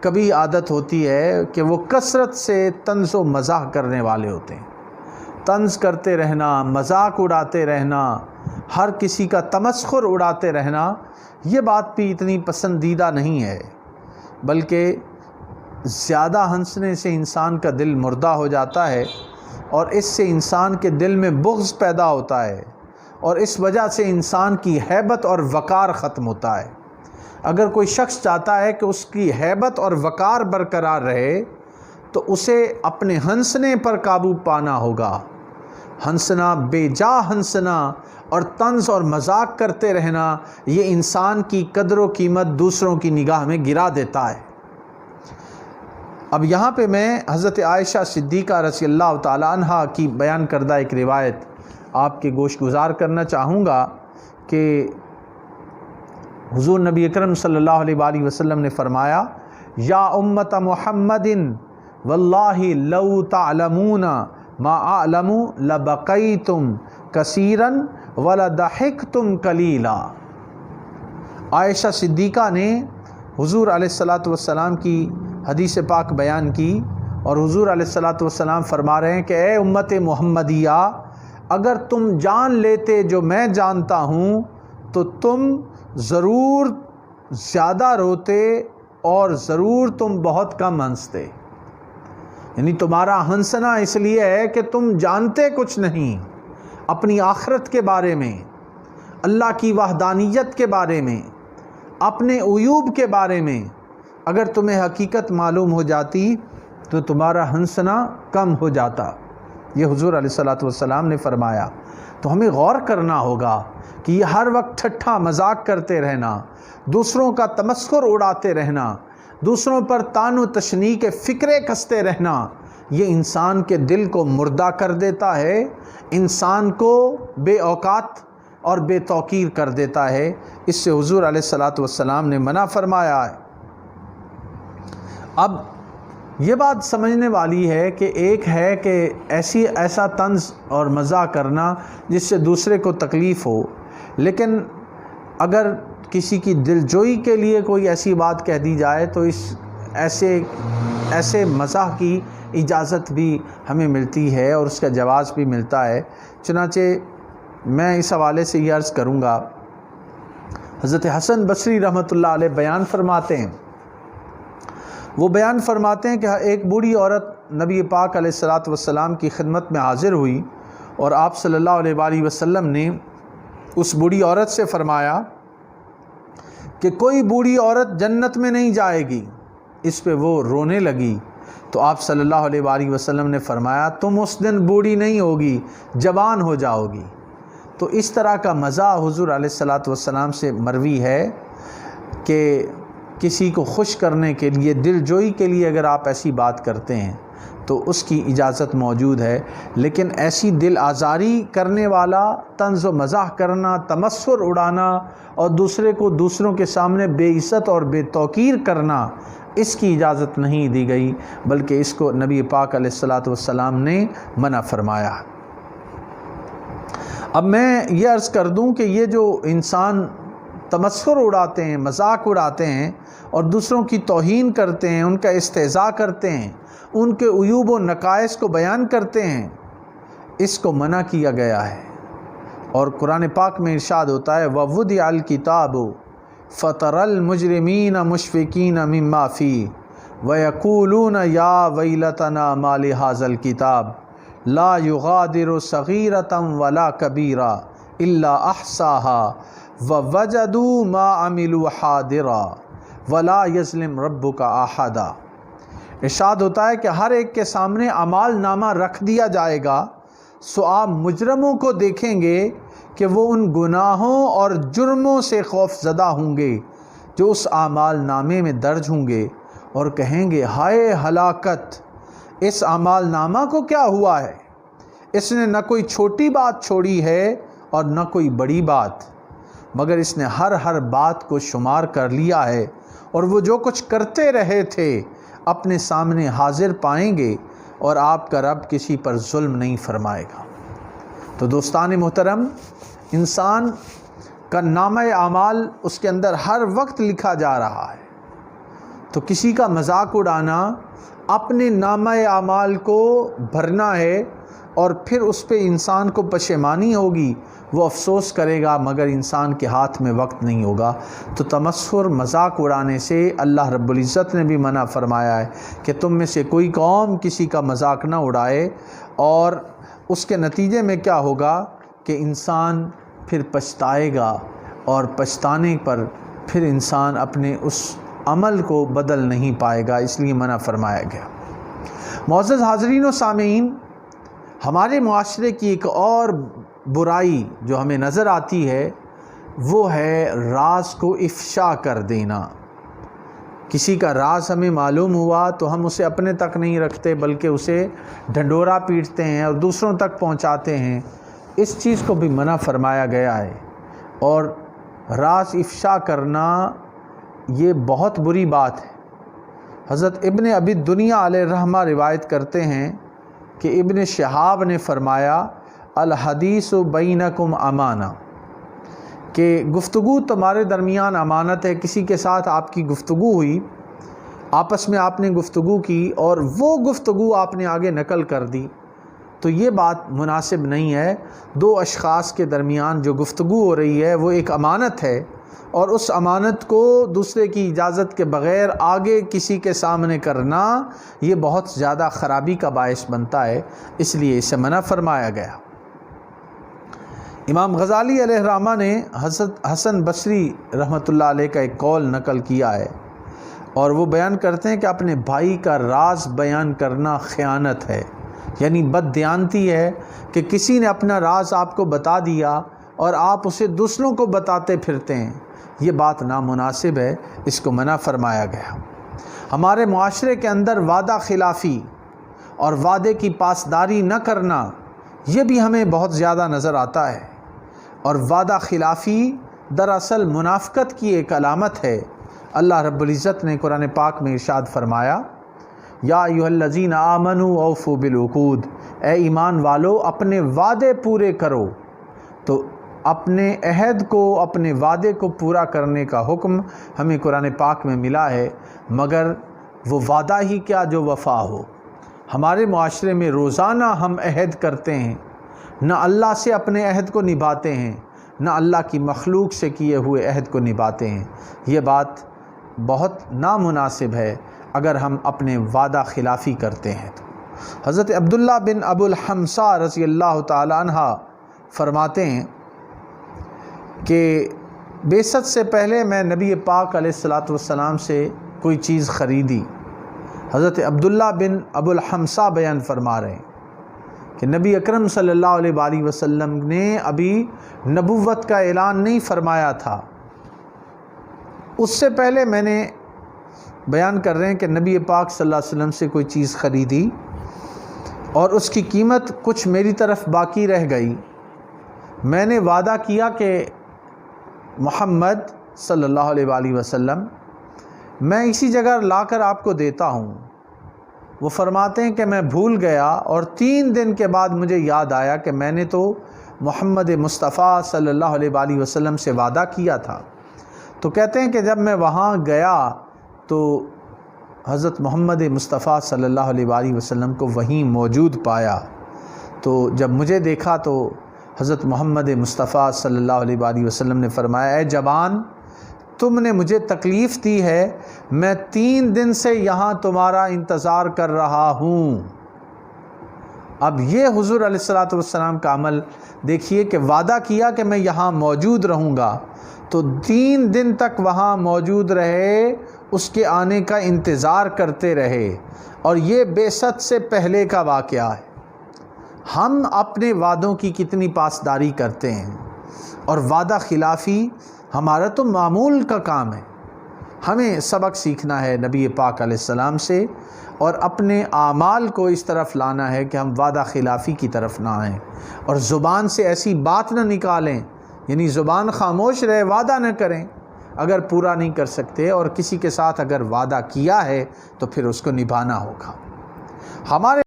کبھی عادت ہوتی ہے کہ وہ کثرت سے طنز و مزاح کرنے والے ہوتے ہیں. طنز کرتے رہنا، مذاق اڑاتے رہنا، ہر کسی کا تمسخر اڑاتے رہنا، یہ بات بھی اتنی پسندیدہ نہیں ہے، بلکہ زیادہ ہنسنے سے انسان کا دل مردہ ہو جاتا ہے اور اس سے انسان کے دل میں بغض پیدا ہوتا ہے اور اس وجہ سے انسان کی ہیبت اور وقار ختم ہوتا ہے. اگر کوئی شخص چاہتا ہے کہ اس کی ہیبت اور وقار برقرار رہے تو اسے اپنے ہنسنے پر قابو پانا ہوگا. ہنسنا، بے جا ہنسنا اور طنز اور مذاق کرتے رہنا، یہ انسان کی قدر و قیمت دوسروں کی نگاہ میں گرا دیتا ہے. اب یہاں پہ میں حضرت عائشہ صدیقہ رضی اللہ تعالیٰ عنہ کی بیان کردہ ایک روایت آپ کے گوش گزار کرنا چاہوں گا کہ حضور نبی اکرم صلی اللہ علیہ وآلہ وسلم نے فرمایا: یا امت محمد واللہ لو تعلمون ما اعلم لبقیتم کثیرا ولضحکتم قلیلا. عائشہ صدیقہ نے حضور علیہ الصلاۃ والسلام کی حدیث پاک بیان کی اور حضور علیہ الصلاۃ والسلام فرما رہے ہیں کہ اے امت محمدیہ، اگر تم جان لیتے جو میں جانتا ہوں تو تم ضرور زیادہ روتے اور ضرور تم بہت کم ہنستے. یعنی تمہارا ہنسنا اس لیے ہے کہ تم جانتے کچھ نہیں اپنی آخرت کے بارے میں، اللہ کی وحدانیت کے بارے میں، اپنے عیوب کے بارے میں. اگر تمہیں حقیقت معلوم ہو جاتی تو تمہارا ہنسنا کم ہو جاتا. یہ حضور علیہ الصلاۃ والسلام نے فرمایا. تو ہمیں غور کرنا ہوگا کہ یہ ہر وقت ٹھٹھا مذاق کرتے رہنا، دوسروں کا تمسخر اڑاتے رہنا، دوسروں پر طعن و تشنیع کے فکرے کستے رہنا، یہ انسان کے دل کو مردہ کر دیتا ہے، انسان کو بے اوقات اور بے توقیر کر دیتا ہے. اس سے حضور علیہ الصلاۃ والسلام نے منع فرمایا ہے. اب یہ بات سمجھنے والی ہے کہ ایک ہے کہ ایسا طنز اور مزاح کرنا جس سے دوسرے کو تکلیف ہو، لیکن اگر کسی کی دلجوئی کے لیے کوئی ایسی بات کہہ دی جائے تو ایسے مزاح کی اجازت بھی ہمیں ملتی ہے اور اس کا جواز بھی ملتا ہے. چنانچہ میں اس حوالے سے یہ عرض کروں گا، حضرت حسن بصری رحمۃ اللہ علیہ بیان فرماتے ہیں، وہ بیان فرماتے ہیں کہ ایک بوڑھی عورت نبی پاک علیہ الصلاۃ والسلام کی خدمت میں حاضر ہوئی اور آپ صلی اللہ علیہ وآلہ وسلم نے اس بوڑھی عورت سے فرمایا کہ کوئی بوڑھی عورت جنت میں نہیں جائے گی. اس پہ وہ رونے لگی تو آپ صلی اللہ علیہ وآلہ وسلم نے فرمایا تم اس دن بوڑھی نہیں ہوگی، جوان ہو جاؤ گی. تو اس طرح کا مزاح حضور علیہ الصلاۃ والسلام سے مروی ہے کہ کسی کو خوش کرنے کے لیے، دل جوئی کے لیے اگر آپ ایسی بات کرتے ہیں تو اس کی اجازت موجود ہے، لیکن ایسی دل آزاری کرنے والا طنز و مزاح کرنا، تمسخر اڑانا اور دوسرے کو دوسروں کے سامنے بے عزت اور بے توقیر کرنا، اس کی اجازت نہیں دی گئی، بلکہ اس کو نبی پاک علیہ الصلاۃ والسلام نے منع فرمایا. اب میں یہ عرض کر دوں کہ یہ جو انسان تمسخر اڑاتے ہیں، مذاق اڑاتے ہیں اور دوسروں کی توہین کرتے ہیں، ان کا استہزاء کرتے ہیں، ان کے عیوب و نقائص کو بیان کرتے ہیں، اس کو منع کیا گیا ہے. اور قرآن پاک میں ارشاد ہوتا ہے وَوُضِعَ الْكِتَابُ فَتَرَى الْمُجْرِمِينَ مُشْفِقِينَ مِمَّا فِيهِ وَيَقُولُونَ يَا وَيْلَتَنَا مَا لِهَذَا الْكِتَابِ لَا يُغَادِرُ صَغِيرَةً وَلَا كَبِيرَةً إِلَّا أَحْصَاهَا وَوَجَدُوا مَا عَمِلُوا حَاضِرًا وَلَا يَظْلِمُ رَبُّكَ أَحَدًا. ارشاد ہوتا ہے کہ ہر ایک کے سامنے اعمال نامہ رکھ دیا جائے گا، سو آپ مجرموں کو دیکھیں گے کہ وہ ان گناہوں اور جرموں سے خوف زدہ ہوں گے جو اس اعمال نامے میں درج ہوں گے، اور کہیں گے ہائے ہلاکت، اس اعمال نامہ کو کیا ہوا ہے، اس نے نہ کوئی چھوٹی بات چھوڑی ہے اور نہ کوئی بڑی بات، مگر اس نے ہر بات کو شمار کر لیا ہے، اور وہ جو کچھ کرتے رہے تھے اپنے سامنے حاضر پائیں گے، اور آپ کا رب کسی پر ظلم نہیں فرمائے گا. تو دوستان محترم، انسان کا نامہ اعمال اس کے اندر ہر وقت لکھا جا رہا ہے. تو کسی کا مذاق اڑانا اپنے نامہ اعمال کو بھرنا ہے، اور پھر اس پہ انسان کو پشیمانی ہوگی، وہ افسوس کرے گا، مگر انسان کے ہاتھ میں وقت نہیں ہوگا۔ تو تمسخر، مذاق اڑانے سے اللہ رب العزت نے بھی منع فرمایا ہے کہ تم میں سے کوئی قوم کسی کا مذاق نہ اڑائے، اور اس کے نتیجے میں کیا ہوگا کہ انسان پھر پچھتائے گا، اور پچھتانے پر پھر انسان اپنے اس عمل کو بدل نہیں پائے گا، اس لیے منع فرمایا گیا۔ معزز حاضرین و سامعین، ہمارے معاشرے کی ایک اور برائی جو ہمیں نظر آتی ہے وہ ہے راز کو افشا کر دینا۔ کسی کا راز ہمیں معلوم ہوا تو ہم اسے اپنے تک نہیں رکھتے، بلکہ اسے ڈھنڈورا پیٹتے ہیں اور دوسروں تک پہنچاتے ہیں۔ اس چیز کو بھی منع فرمایا گیا ہے، اور راز افشا کرنا یہ بہت بری بات ہے۔ حضرت ابن ابی دنیا علیہ الرحمہ روایت کرتے ہیں کہ ابن شہاب نے فرمایا الحدیث بینکم امانہ، کہ گفتگو تمہارے درمیان امانت ہے۔ کسی کے ساتھ آپ کی گفتگو ہوئی، آپس میں آپ نے گفتگو کی اور وہ گفتگو آپ نے آگے نقل کر دی، تو یہ بات مناسب نہیں ہے۔ دو اشخاص کے درمیان جو گفتگو ہو رہی ہے وہ ایک امانت ہے، اور اس امانت کو دوسرے کی اجازت کے بغیر آگے کسی کے سامنے کرنا یہ بہت زیادہ خرابی کا باعث بنتا ہے، اس لیے اسے منع فرمایا گیا۔ امام غزالی علیہ الرحمہ نے حضرت حسن بصری رحمۃ اللہ علیہ کا ایک قول نقل کیا ہے، اور وہ بیان کرتے ہیں کہ اپنے بھائی کا راز بیان کرنا خیانت ہے، یعنی بددیانتی ہے کہ کسی نے اپنا راز آپ کو بتا دیا اور آپ اسے دوسروں کو بتاتے پھرتے ہیں، یہ بات نامناسب ہے، اس کو منع فرمایا گیا۔ ہمارے معاشرے کے اندر وعدہ خلافی اور وعدے کی پاسداری نہ کرنا یہ بھی ہمیں بہت زیادہ نظر آتا ہے، اور وعدہ خلافی دراصل منافقت کی ایک علامت ہے۔ اللہ رب العزت نے قرآن پاک میں ارشاد فرمایا یا ایھا الذین آمنوا اوفوا بالعقود، اے ایمان والو اپنے وعدے پورے کرو۔ تو اپنے عہد کو، اپنے وعدے کو پورا کرنے کا حکم ہمیں قرآن پاک میں ملا ہے، مگر وہ وعدہ ہی کیا جو وفا ہو۔ ہمارے معاشرے میں روزانہ ہم عہد کرتے ہیں، نہ اللہ سے اپنے عہد کو نبھاتے ہیں، نہ اللہ کی مخلوق سے کیے ہوئے عہد کو نبھاتے ہیں۔ یہ بات بہت نامناسب ہے اگر ہم اپنے وعدہ خلافی کرتے ہیں تو۔ حضرت عبداللہ بن ابو الحمصہ رضی اللہ تعالی عنہ فرماتے ہیں کہ بعثت سے پہلے میں نبی پاک علیہ الصلاۃ والسلام سے کوئی چیز خریدی۔ حضرت عبداللہ بن ابو الحمصہ بیان فرما رہے ہیں کہ نبی اکرم صلی اللہ علیہ وآلہ وسلم نے ابھی نبوت کا اعلان نہیں فرمایا تھا، اس سے پہلے میں نے بیان کر رہے ہیں کہ نبی پاک صلی اللہ علیہ وسلم سے کوئی چیز خریدی اور اس کی قیمت کچھ میری طرف باقی رہ گئی۔ میں نے وعدہ کیا کہ محمد صلی اللہ علیہ وآلہ وسلم میں اسی جگہ لا کر آپ کو دیتا ہوں۔ وہ فرماتے ہیں کہ میں بھول گیا، اور 3 دن کے بعد مجھے یاد آیا کہ میں نے تو محمد مصطفیٰ صلی اللہ علیہ وآلہ وسلم سے وعدہ کیا تھا۔ تو کہتے ہیں کہ جب میں وہاں گیا تو حضرت محمد مصطفیٰ صلی اللہ علیہ وآلہ وسلم کو وہیں موجود پایا، تو جب مجھے دیکھا تو حضرت محمد مصطفیٰ صلی اللہ علیہ وآلہ وسلم نے فرمایا اے جوان، تم نے مجھے تکلیف دی ہے، میں 3 دن سے یہاں تمہارا انتظار کر رہا ہوں۔ اب یہ حضور علیہ الصلوۃ والسلام کا عمل دیکھیے کہ وعدہ کیا کہ میں یہاں موجود رہوں گا، تو 3 دن تک وہاں موجود رہے، اس کے آنے کا انتظار کرتے رہے، اور یہ بعثت سے پہلے کا واقعہ ہے۔ ہم اپنے وعدوں کی کتنی پاسداری کرتے ہیں، اور وعدہ خلافی ہمارا تو معمول کا کام ہے۔ ہمیں سبق سیکھنا ہے نبی پاک علیہ السلام سے، اور اپنے اعمال کو اس طرف لانا ہے کہ ہم وعدہ خلافی کی طرف نہ آئیں، اور زبان سے ایسی بات نہ نکالیں، یعنی زبان خاموش رہے، وعدہ نہ کریں اگر پورا نہیں کر سکتے، اور کسی کے ساتھ اگر وعدہ کیا ہے تو پھر اس کو نبھانا ہوگا۔ ہمارے